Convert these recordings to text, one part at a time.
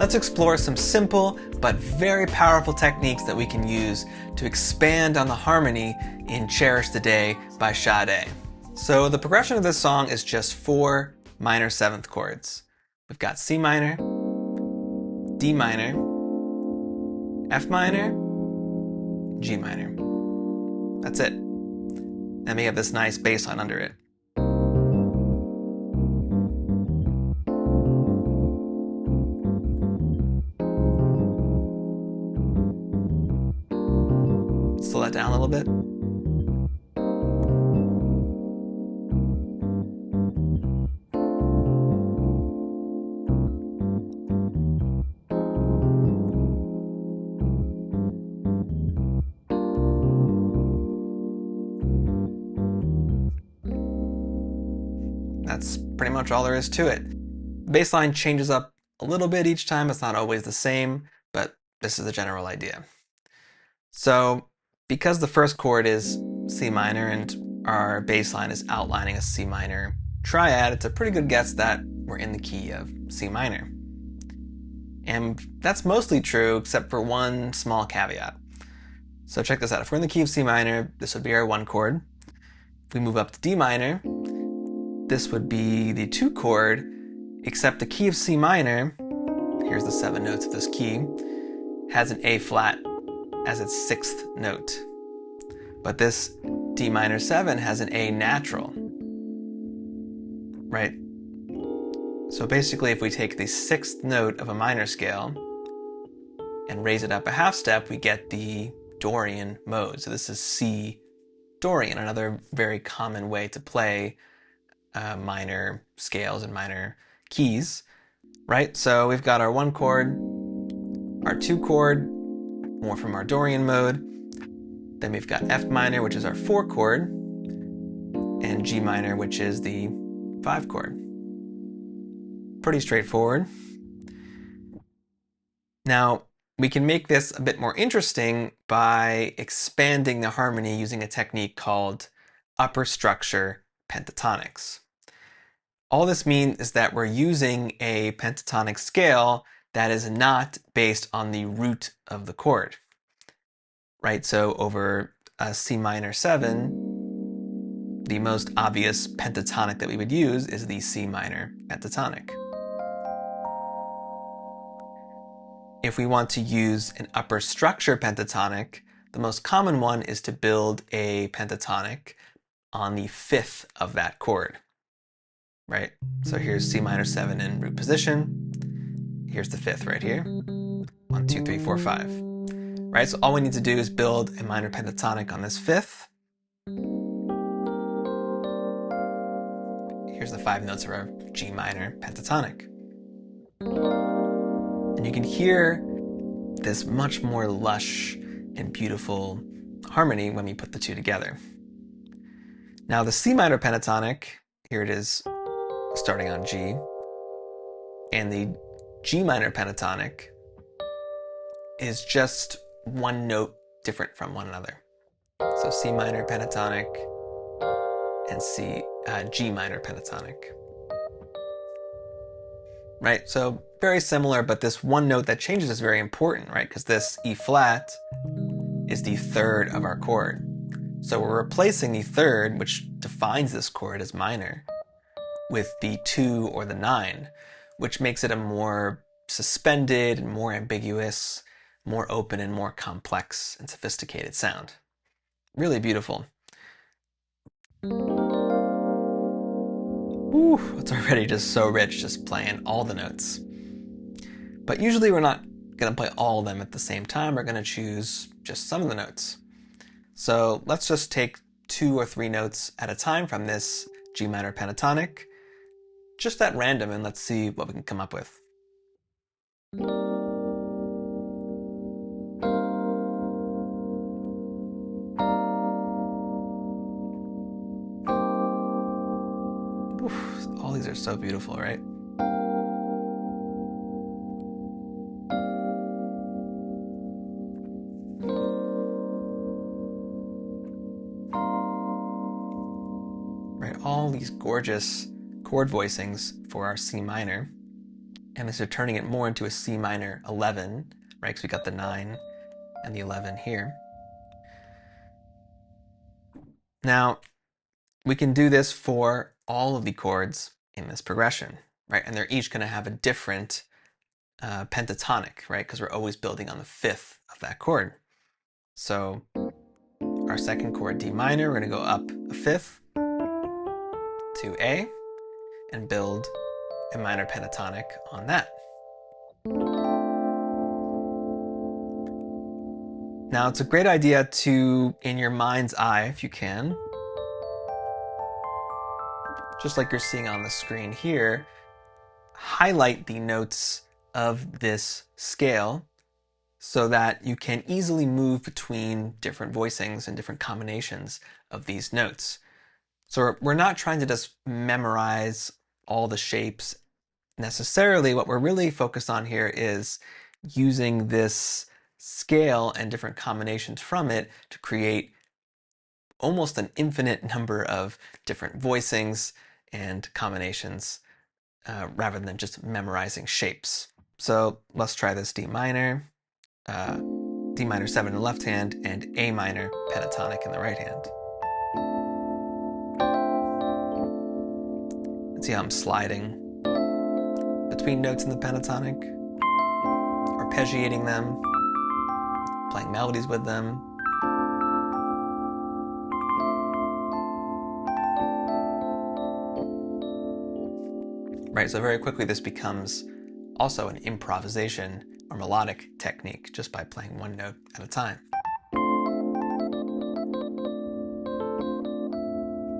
let's explore some simple but very powerful techniques that we can use to expand on the harmony in Cherish Today by Sade. So the progression of this song is just 4 minor 7th chords. We've got C minor, D minor, F minor, G minor. That's it. And we have this nice bass line under it. Slow that down a little bit. That's pretty much all there is to it. The bass line changes up a little bit each time. It's not always the same, but this is the general idea. So because the first chord is C minor and our bass line is outlining a C minor triad, it's a pretty good guess that we're in the key of C minor. And that's mostly true except for one small caveat. So check this out. If we're in the key of C minor, this would be our 1 chord. If we move up to D minor, this would be the 2 chord, except the key of C minor, here's the 7 notes of this key, has an A flat as its 6th note. But this D minor 7 has an A natural, right? So basically if we take the 6th note of a minor scale and raise it up a half step, we get the Dorian mode. So this is C Dorian, another very common way to play minor scales and minor keys, right? So we've got our 1 chord, our 2 chord, more from our Dorian mode. Then we've got F minor, which is our 4 chord, and G minor, which is the 5 chord. Pretty straightforward. Now, we can make this a bit more interesting by expanding the harmony using a technique called upper structure pentatonics. All this means is that we're using a pentatonic scale that is not based on the root of the chord, right? So over a C minor 7, the most obvious pentatonic that we would use is the C minor pentatonic. If we want to use an upper structure pentatonic, the most common one is to build a pentatonic on the 5th of that chord, right? So here's C minor 7 in root position. Here's the 5th right here. 1, 2, 3, 4, 5. Right? So all we need to do is build a minor pentatonic on this 5th. Here's the 5 notes of our G minor pentatonic. And you can hear this much more lush and beautiful harmony when we put the two together. Now the C minor pentatonic, here it is starting on G, and the G minor pentatonic is just 1 note different from one another. So C minor pentatonic and G minor pentatonic. Right, so very similar, but this 1 note that changes is very important, right? Because this E flat is the 3rd of our chord. So we're replacing the 3rd, which defines this chord as minor, with the 2 or the 9, which makes it a more suspended and more ambiguous, more open and more complex and sophisticated sound. Really beautiful. Ooh, it's already just so rich just playing all the notes. But usually we're not going to play all of them at the same time. We're going to choose just some of the notes. So let's just take 2 or 3 notes at a time from this G minor pentatonic, just at random, and let's see what we can come up with. Oof, all these are so beautiful, right? All these gorgeous chord voicings for our C minor. And this is turning it more into a C minor 11, right? Because we got the 9 and the 11 here. Now, we can do this for all of the chords in this progression, right? And they're each going to have a different pentatonic, right? Because we're always building on the 5th of that chord. So our second chord, D minor, we're going to go up a 5th to A and build a minor pentatonic on that. Now, it's a great idea to, in your mind's eye, if you can, just like you're seeing on the screen here, highlight the notes of this scale so that you can easily move between different voicings and different combinations of these notes. So we're not trying to just memorize all the shapes necessarily. What we're really focused on here is using this scale and different combinations from it to create almost an infinite number of different voicings and combinations rather than just memorizing shapes. So let's try this D minor 7 in the left hand, and A minor pentatonic in the right hand. See how I'm sliding between notes in the pentatonic, arpeggiating them, playing melodies with them. Right, so very quickly this becomes also an improvisation or melodic technique just by playing one note at a time.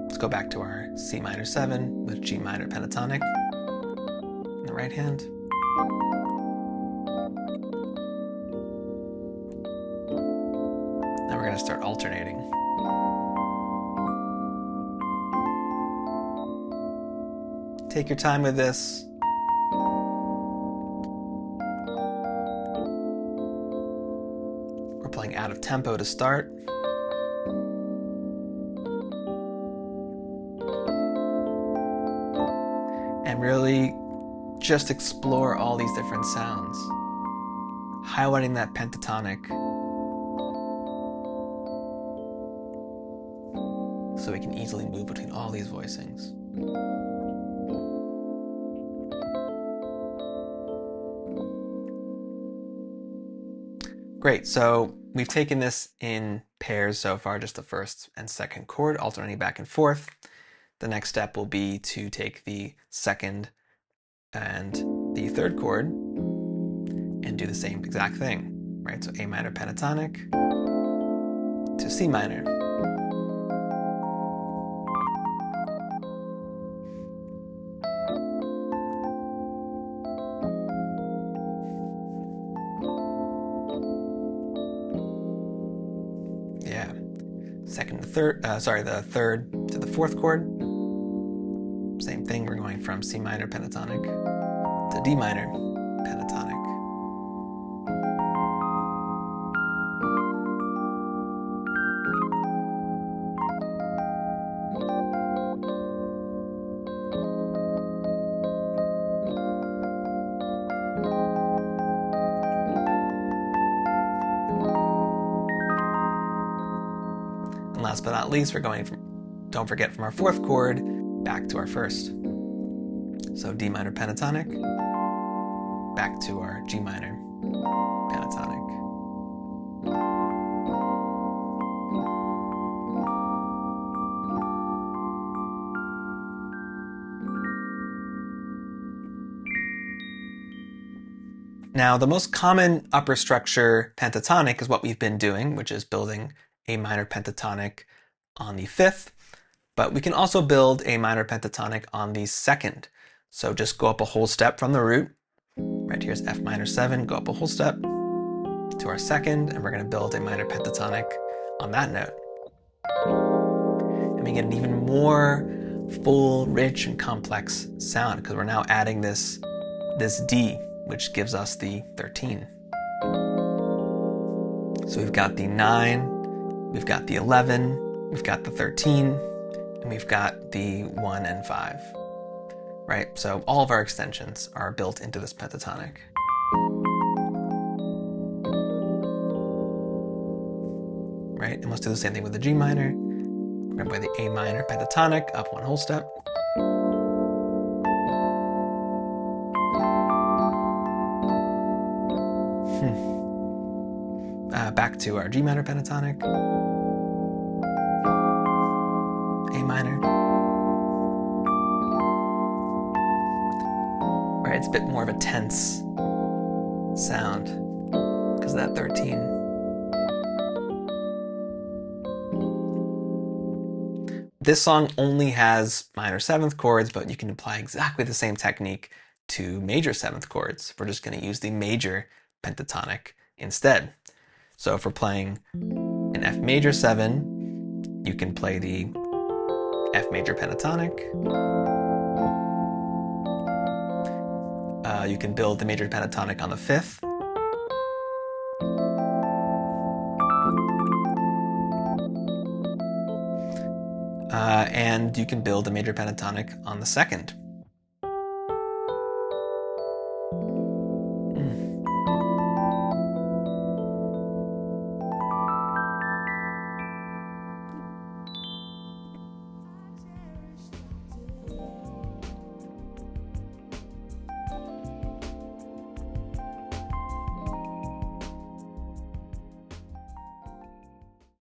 Let's go back to our C minor 7 with G minor pentatonic in the right hand. Now we're going to start alternating. Take your time with this. We're playing out of tempo to start. And really just explore all these different sounds, highlighting that pentatonic so we can easily move between all these voicings. Great, so we've taken this in pairs so far, just the first and second chord, alternating back and forth. The next step will be to take the second and the third chord and do the same exact thing, right? So A minor pentatonic to C minor. Yeah. The third to the fourth chord. Same thing, we're going from C minor pentatonic to D minor pentatonic. And last but not least, we're going from, don't forget, from our fourth chord back to our first. So D minor pentatonic, back to our G minor pentatonic. Now, the most common upper structure pentatonic is what we've been doing, which is building a minor pentatonic on the 5th, but we can also build a minor pentatonic on the 2nd. So just go up a whole step from the root. Right here's F minor 7, go up a whole step to our 2nd, and we're going to build a minor pentatonic on that note. And we get an even more full, rich, and complex sound because we're now adding this D, which gives us the 13. So we've got the 9, we've got the 11, we've got the 13, and we've got the 1 and 5. right? So all of our extensions are built into this pentatonic. Right? And let's do the same thing with the G minor. We're going to play the A minor pentatonic, up one whole step. Back to our G minor pentatonic. A minor. Right, it's a bit more of a tense sound because of that 13. This song only has minor seventh chords, but you can apply exactly the same technique to major seventh chords. We're just going to use the major pentatonic instead. So if we're playing an F major 7, you can play the F major pentatonic. You can build the major pentatonic on the 5th. And you can build a major pentatonic on the 2nd.